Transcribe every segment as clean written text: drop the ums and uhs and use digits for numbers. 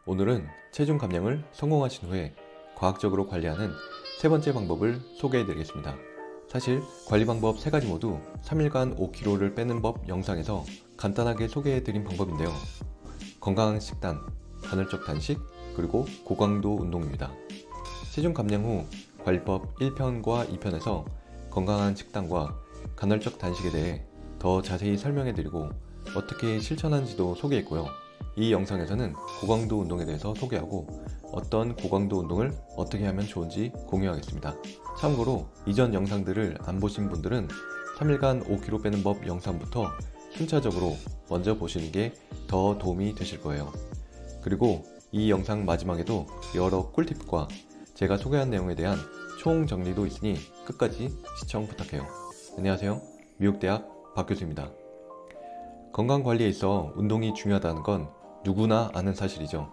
오늘은 체중 감량을 성공하신 후에 과학적으로 관리하는 세 번째 방법을 소개해 드리겠습니다. 사실 관리 방법 3가지 모두 3일간 5kg를 빼는 법 영상에서 간단하게 소개해 드린 방법인데요. 건강한 식단, 간헐적 단식, 그리고 고강도 운동입니다. 체중 감량 후 관리법 1편과 2편에서 건강한 식단과 간헐적 단식에 대해 더 자세히 설명해 드리고 어떻게 실천하는지도 소개했고요. 이 영상에서는 고강도 운동에 대해서 소개하고 어떤 고강도 운동을 어떻게 하면 좋은지 공유하겠습니다. 참고로 이전 영상들을 안 보신 분들은 3일간 5kg 빼는 법 영상부터 순차적으로 먼저 보시는 게 더 도움이 되실 거예요. 그리고 이 영상 마지막에도 여러 꿀팁과 제가 소개한 내용에 대한 총 정리도 있으니 끝까지 시청 부탁해요. 안녕하세요. 미국대학 박교수입니다. 건강관리에 있어 운동이 중요하다는 건 누구나 아는 사실이죠.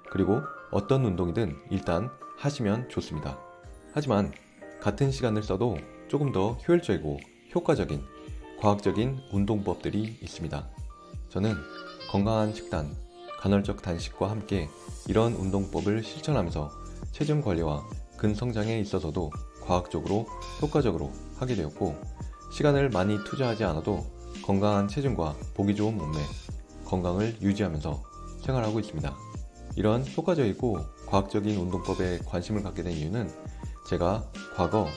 그리고 어떤 운동이든 일단 하시면 좋습니다. 하지만 같은 시간을 써도 조금 더 효율적이고 효과적인 과학적인 운동법들이 있습니다. 저는 건강한 식단, 간헐적 단식과 함께 이런 운동법을 실천하면서 체중 관리와 근성장에 있어서도 과학적으로 효과적으로 하게 되었고, 시간을 많이 투자하지 않아도 건강한 체중과 보기 좋은 몸매, 건강을 유지하면서 생활하고 있습니다. 이런 효과적이고 과학적인 운동법에 관심을 갖게 된 이유는 제가 과거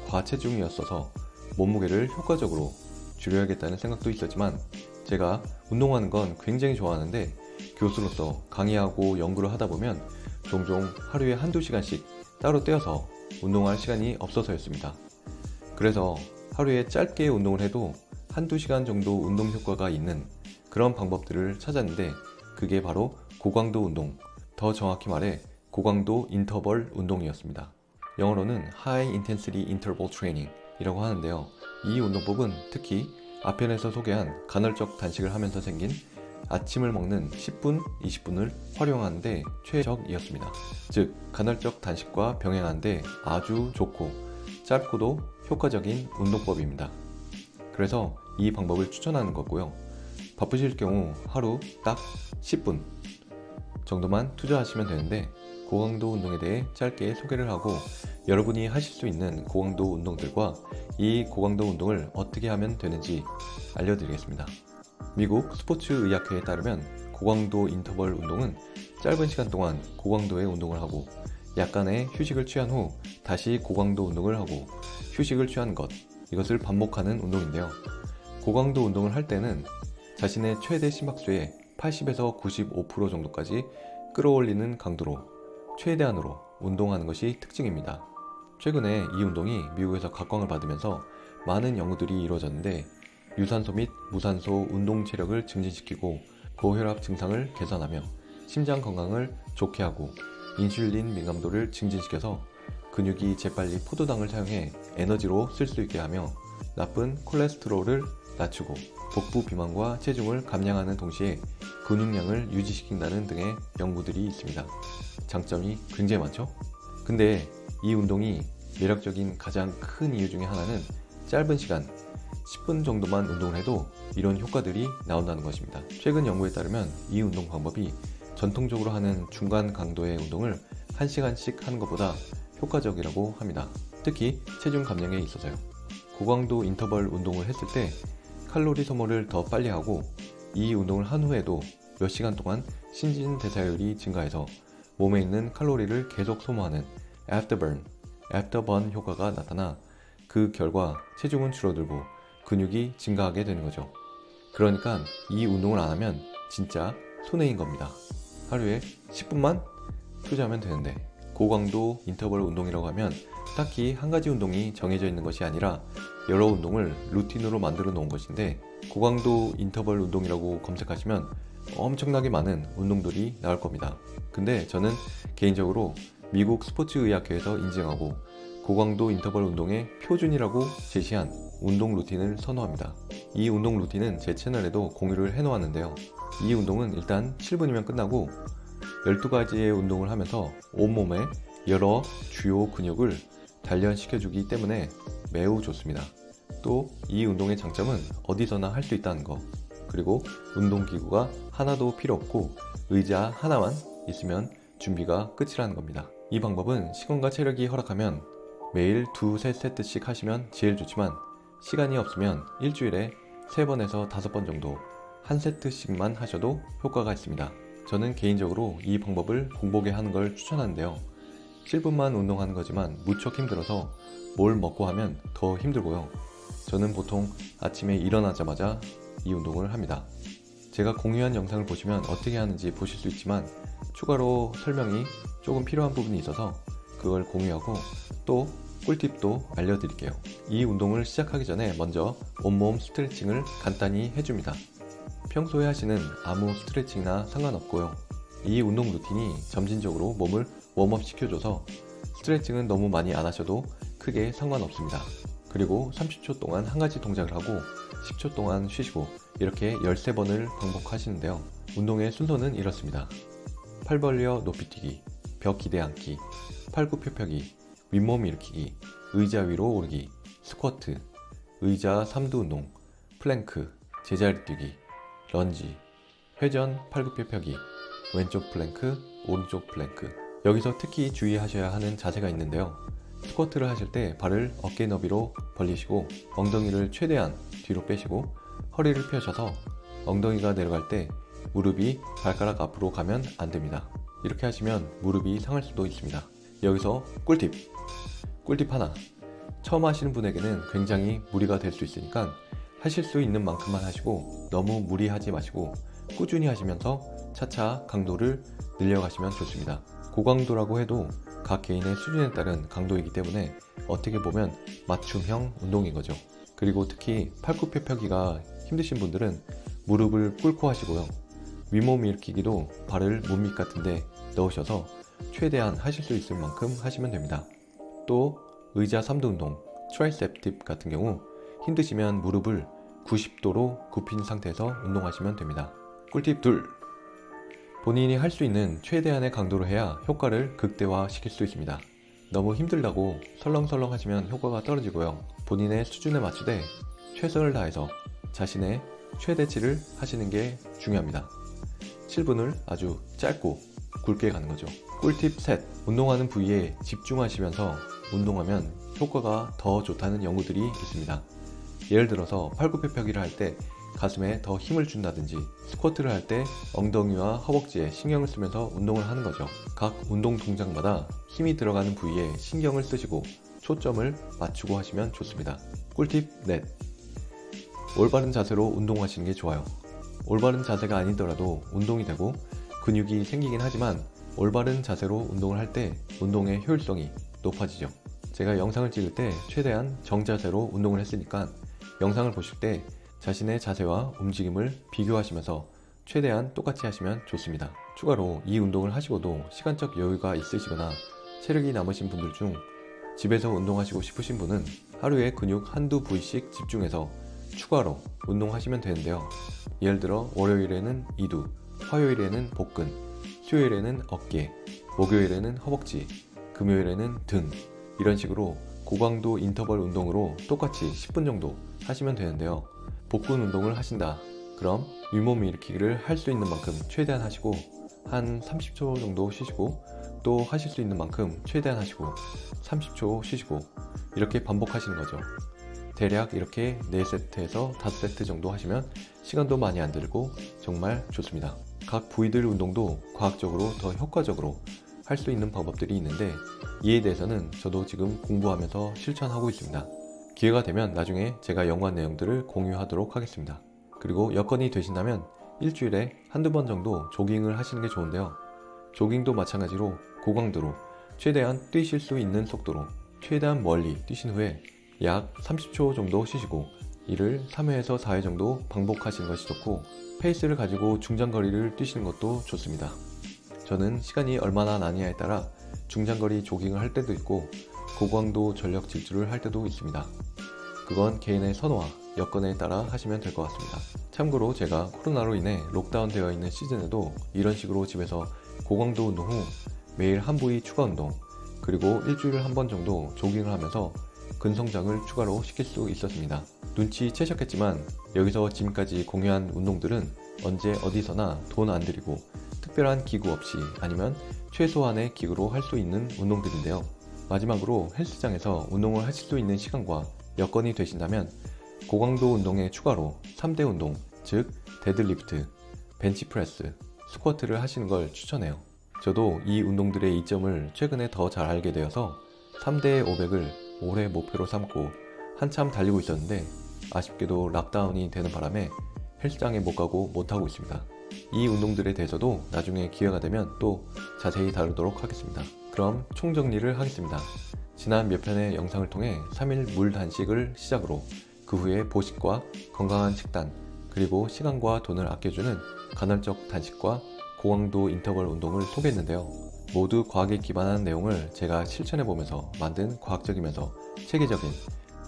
과체중이었어서 몸무게를 효과적으로 줄여야겠다는 생각도 있었지만, 제가 운동하는 건 굉장히 좋아하는데 교수로서 강의하고 연구를 하다 보면 종종 하루에 한두 시간씩 따로 떼어서 운동할 시간이 없어서였습니다. 그래서 하루에 짧게 운동을 해도 한두 시간 정도 운동 효과가 있는 그런 방법들을 찾았는데, 그게 바로 고강도 운동, 더 정확히 말해 고강도 인터벌 운동이었습니다. 영어로는 High Intensity Interval Training 이라고 하는데요. 이 운동법은 특히 앞편에서 소개한 간헐적 단식을 하면서 생긴 아침을 먹는 10분, 20분을 활용하는데 최적이었습니다. 즉, 간헐적 단식과 병행하는데 아주 좋고 짧고도 효과적인 운동법입니다. 그래서 이 방법을 추천하는 거고요. 바쁘실 경우 하루 딱 10분 정도만 투자하시면 되는데, 고강도 운동에 대해 짧게 소개를 하고 여러분이 하실 수 있는 고강도 운동들과 이 고강도 운동을 어떻게 하면 되는지 알려드리겠습니다. 미국 스포츠의학회에 따르면 고강도 인터벌 운동은 짧은 시간 동안 고강도의 운동을 하고 약간의 휴식을 취한 후 다시 고강도 운동을 하고 휴식을 취한 것, 이것을 반복하는 운동인데요. 고강도 운동을 할 때는 자신의 최대 심박수의 80에서 95% 정도까지 끌어올리는 강도로 최대한으로 운동하는 것이 특징입니다. 최근에 이 운동이 미국에서 각광을 받으면서 많은 연구들이 이루어졌는데, 유산소 및 무산소 운동 체력을 증진시키고 고혈압 증상을 개선하며 심장 건강을 좋게 하고 인슐린 민감도를 증진시켜서 근육이 재빨리 포도당을 사용해 에너지로 쓸 수 있게 하며 나쁜 콜레스테롤을 낮추고 복부 비만과 체중을 감량하는 동시에 근육량을 유지시킨다는 등의 연구들이 있습니다. 장점이 굉장히 많죠? 근데 이 운동이 매력적인 가장 큰 이유 중에 하나는 짧은 시간 10분 정도만 운동을 해도 이런 효과들이 나온다는 것입니다. 최근 연구에 따르면 이 운동 방법이 전통적으로 하는 중간 강도의 운동을 1시간씩 하는 것보다 효과적이라고 합니다. 특히 체중 감량에 있어서요. 고강도 인터벌 운동을 했을 때 칼로리 소모를 더 빨리 하고, 이 운동을 한 후에도 몇 시간 동안 신진대사율이 증가해서 몸에 있는 칼로리를 계속 소모하는 afterburn 효과가 나타나 그 결과 체중은 줄어들고 근육이 증가하게 되는 거죠. 그러니까 이 운동을 안 하면 진짜 손해인 겁니다. 하루에 10분만 투자하면 되는데, 고강도 인터벌 운동이라고 하면 딱히 한 가지 운동이 정해져 있는 것이 아니라 여러 운동을 루틴으로 만들어 놓은 것인데, 고강도 인터벌 운동이라고 검색하시면 엄청나게 많은 운동들이 나올 겁니다. 근데 저는 개인적으로 미국 스포츠의학회에서 인증하고 고강도 인터벌 운동의 표준이라고 제시한 운동 루틴을 선호합니다. 이 운동 루틴은 제 채널에도 공유를 해놓았는데요. 이 운동은 일단 7분이면 끝나고 12가지의 운동을 하면서 온몸의 여러 주요 근육을 단련시켜주기 때문에 매우 좋습니다. 또 이 운동의 장점은 어디서나 할 수 있다는 거, 그리고 운동기구가 하나도 필요 없고 의자 하나만 있으면 준비가 끝이라는 겁니다. 이 방법은 시간과 체력이 허락하면 매일 2-3세트씩 하시면 제일 좋지만 시간이 없으면 일주일에 3번에서 5번 정도 한 세트씩만 하셔도 효과가 있습니다. 저는 개인적으로 이 방법을 공복에 하는 걸 추천하는데요. 7분만 운동하는 거지만 무척 힘들어서 뭘 먹고 하면 더 힘들고요. 저는 보통 아침에 일어나자마자 이 운동을 합니다. 제가 공유한 영상을 보시면 어떻게 하는지 보실 수 있지만 추가로 설명이 조금 필요한 부분이 있어서 그걸 공유하고 또 꿀팁도 알려드릴게요. 이 운동을 시작하기 전에 먼저 온몸 스트레칭을 간단히 해줍니다. 평소에 하시는 아무 스트레칭이나 상관없고요. 이 운동 루틴이 점진적으로 몸을 웜업 시켜줘서 스트레칭은 너무 많이 안 하셔도 크게 상관없습니다. 그리고 30초 동안 한 가지 동작을 하고 10초 동안 쉬시고 이렇게 13번을 반복하시는데요. 운동의 순서는 이렇습니다. 팔 벌려 높이 뛰기, 벽 기대 앉기, 팔굽혀펴기, 윗몸 일으키기, 의자 위로 오르기, 스쿼트, 의자 3두 운동, 플랭크, 제자리 뛰기, 런지, 회전 팔굽혀펴기, 왼쪽 플랭크, 오른쪽 플랭크. 여기서 특히 주의하셔야 하는 자세가 있는데요. 스쿼트를 하실 때 발을 어깨 너비로 벌리시고 엉덩이를 최대한 뒤로 빼시고 허리를 펴셔서 엉덩이가 내려갈 때 무릎이 발가락 앞으로 가면 안 됩니다. 이렇게 하시면 무릎이 상할 수도 있습니다. 여기서 꿀팁 하나. 처음 하시는 분에게는 굉장히 무리가 될 수 있으니까 하실 수 있는 만큼만 하시고 너무 무리하지 마시고 꾸준히 하시면서 차차 강도를 늘려가시면 좋습니다. 고강도라고 해도 각 개인의 수준에 따른 강도이기 때문에 어떻게 보면 맞춤형 운동인 거죠. 그리고 특히 팔굽혀펴기가 힘드신 분들은 무릎을 꿇고 하시고요. 윗몸 일으키기도 발을 몸밑 같은데 넣으셔서 최대한 하실 수 있을 만큼 하시면 됩니다. 또 의자 3두 운동, 트라이셉 딥 같은 경우 힘드시면 무릎을 90도로 굽힌 상태에서 운동하시면 됩니다. 꿀팁 2. 본인이 할 수 있는 최대한의 강도로 해야 효과를 극대화 시킬 수 있습니다. 너무 힘들다고 설렁설렁 하시면 효과가 떨어지고요. 본인의 수준에 맞추되 최선을 다해서 자신의 최대치를 하시는 게 중요합니다. 7분을 아주 짧고 굵게 가는 거죠. 꿀팁 셋. 운동하는 부위에 집중하시면서 운동하면 효과가 더 좋다는 연구들이 있습니다. 예를 들어서 팔굽혀펴기를 할 때 가슴에 더 힘을 준다든지 스쿼트를 할 때 엉덩이와 허벅지에 신경을 쓰면서 운동을 하는 거죠. 각 운동 동작마다 힘이 들어가는 부위에 신경을 쓰시고 초점을 맞추고 하시면 좋습니다. 꿀팁 넷. 올바른 자세로 운동하시는 게 좋아요. 올바른 자세가 아니더라도 운동이 되고 근육이 생기긴 하지만 올바른 자세로 운동을 할 때 운동의 효율성이 높아지죠. 제가 영상을 찍을 때 최대한 정자세로 운동을 했으니까 영상을 보실 때 자신의 자세와 움직임을 비교하시면서 최대한 똑같이 하시면 좋습니다. 추가로 이 운동을 하시고도 시간적 여유가 있으시거나 체력이 남으신 분들 중 집에서 운동하시고 싶으신 분은 하루에 근육 한두 부위씩 집중해서 추가로 운동하시면 되는데요. 예를 들어 월요일에는 이두, 화요일에는 복근, 수요일에는 어깨, 목요일에는 허벅지, 금요일에는 등, 이런 식으로 고강도 인터벌 운동으로 똑같이 10분 정도 하시면 되는데요. 복근 운동을 하신다. 그럼 윗몸 일으키기를 할 수 있는 만큼 최대한 하시고 한 30초 정도 쉬시고 또 하실 수 있는 만큼 최대한 하시고 30초 쉬시고 이렇게 반복하시는 거죠. 대략 이렇게 4세트에서 5세트 정도 하시면 시간도 많이 안 들고 정말 좋습니다. 각 부위들 운동도 과학적으로 더 효과적으로 할 수 있는 방법들이 있는데 이에 대해서는 저도 지금 공부하면서 실천하고 있습니다. 기회가 되면 나중에 제가 연구한 내용들을 공유하도록 하겠습니다. 그리고 여건이 되신다면 일주일에 한두 번 정도 조깅을 하시는 게 좋은데요. 조깅도 마찬가지로 고강도로 최대한 뛰실 수 있는 속도로 최대한 멀리 뛰신 후에 약 30초 정도 쉬시고 이를 3회에서 4회 정도 반복하시는 것이 좋고 페이스를 가지고 중장거리를 뛰시는 것도 좋습니다. 저는 시간이 얼마나 나느냐에 따라 중장거리 조깅을 할 때도 있고 고강도 전력 질주를 할 때도 있습니다. 그건 개인의 선호와 여건에 따라 하시면 될 것 같습니다. 참고로 제가 코로나로 인해 록다운 되어 있는 시즌에도 이런 식으로 집에서 고강도 운동 후 매일 한 부위 추가 운동 그리고 일주일에 한 번 정도 조깅을 하면서 근성장을 추가로 시킬 수 있었습니다. 눈치채셨겠지만 여기서 지금까지 공유한 운동들은 언제 어디서나 돈 안 들이고 특별한 기구 없이 아니면 최소한의 기구로 할 수 있는 운동들인데요. 마지막으로 헬스장에서 운동을 하실 수 있는 시간과 여건이 되신다면 고강도 운동에 추가로 3대 운동, 즉 데드리프트, 벤치프레스, 스쿼트를 하시는 걸 추천해요. 저도 이 운동들의 이점을 최근에 더 잘 알게 되어서 3대 500을 올해 목표로 삼고 한참 달리고 있었는데 아쉽게도 락다운이 되는 바람에 헬스장에 못 가고 못하고 있습니다. 이 운동들에 대해서도 나중에 기회가 되면 또 자세히 다루도록 하겠습니다. 그럼 총정리를 하겠습니다. 지난 몇 편의 영상을 통해 3일 물 단식을 시작으로 그 후에 보식과 건강한 식단, 그리고 시간과 돈을 아껴주는 간헐적 단식과 고강도 인터벌 운동을 소개했는데요. 모두 과학에 기반한 내용을 제가 실천해보면서 만든 과학적이면서 체계적인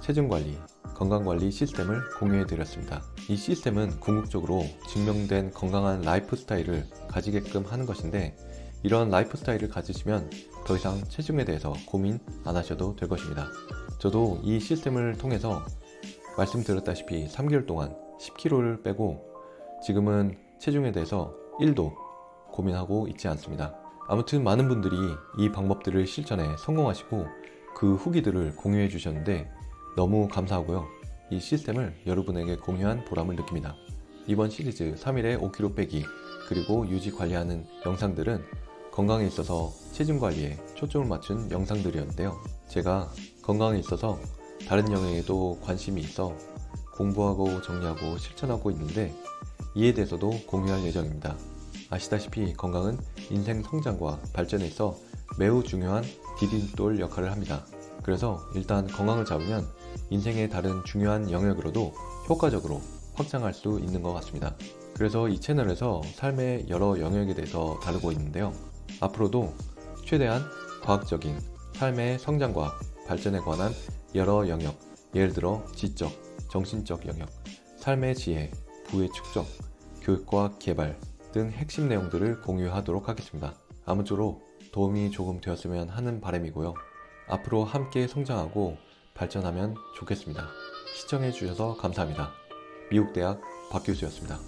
체중관리, 건강관리 시스템을 공유해드렸습니다. 이 시스템은 궁극적으로 증명된 건강한 라이프 스타일을 가지게끔 하는 것인데, 이런 라이프 스타일을 가지시면 더 이상 체중에 대해서 고민 안 하셔도 될 것입니다. 저도 이 시스템을 통해서 말씀드렸다시피 3개월 동안 10kg를 빼고 지금은 체중에 대해서 1도 고민하고 있지 않습니다. 아무튼 많은 분들이 이 방법들을 실천해 성공하시고 그 후기들을 공유해 주셨는데 너무 감사하고요. 이 시스템을 여러분에게 공유한 보람을 느낍니다. 이번 시리즈 3일에 5kg 빼기 그리고 유지 관리하는 영상들은 건강에 있어서 체중 관리에 초점을 맞춘 영상들이었는데요. 제가 건강에 있어서 다른 영역에도 관심이 있어 공부하고 정리하고 실천하고 있는데 이에 대해서도 공유할 예정입니다. 아시다시피 건강은 인생 성장과 발전에 있어 매우 중요한 디딤돌 역할을 합니다. 그래서 일단 건강을 잡으면 인생의 다른 중요한 영역으로도 효과적으로 확장할 수 있는 것 같습니다. 그래서 이 채널에서 삶의 여러 영역에 대해서 다루고 있는데요. 앞으로도 최대한 과학적인 삶의 성장과 발전에 관한 여러 영역, 예를 들어 지적, 정신적 영역, 삶의 지혜, 부의 축적, 교육과 개발 등 핵심 내용들을 공유하도록 하겠습니다. 아무쪼록 도움이 조금 되었으면 하는 바람이고요. 앞으로 함께 성장하고 발전하면 좋겠습니다. 시청해주셔서 감사합니다. 미국대학 박교수였습니다.